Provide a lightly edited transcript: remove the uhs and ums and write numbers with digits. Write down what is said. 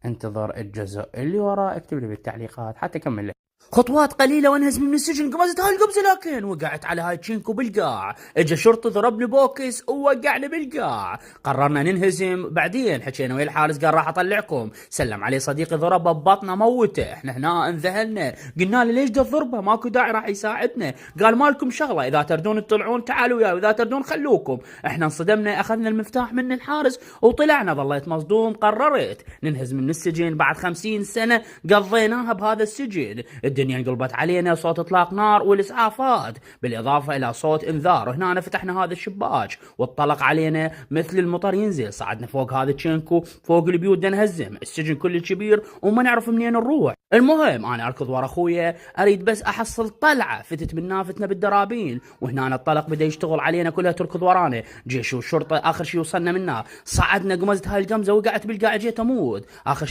انتظر الجزء اللي وراه، اكتب لي بالتعليقات حتى اكمل لك. خطوات قليله وانهز من السجن، قفزت هاي القفزه لكن وقعت على هاي تشينكو بالقاع. اجى شرطي ضربني بوكس ووقعني بالقاع. قررنا ننهزم، بعدين حكينا ويا الحارس قال راح اطلعكم. سلم عليه صديقي ضربه ببطنه موته. احنا هنا انذهلنا، قلنا له ليش تضربه، ماكو داعي راح يساعدنا. قال مالكم شغله، اذا تردون تطلعون تعالوا وياي واذا تردون خلوكم. احنا انصدمنا، اخذنا المفتاح من الحارس وطلعنا. ظليت مصدوم، قررت ننهز من السجن بعد 50 سنه قضيناها بهذا السجن. الدنيا انقلبت علينا، صوت اطلاق نار والاسعافات بالاضافه الى صوت انذار. هنا فتحنا هذا الشباك واتطلق علينا مثل المطر ينزل. صعدنا فوق هذا تشينكو، فوق البيوت نهزم السجن كل الكبير وما نعرف منين نروح. المهم انا اركض ورا اخويا، اريد بس احصل طلعه. فتت من نافتنا بالدرابين، وهنا الطلق بدا يشتغل علينا، كلها تركض ورانا. جيش والشرطه اخر شيء وصلنا منها. صعدنا، قمزت هاي القمزه، وقعت بالقاع، جيت اموت. اخر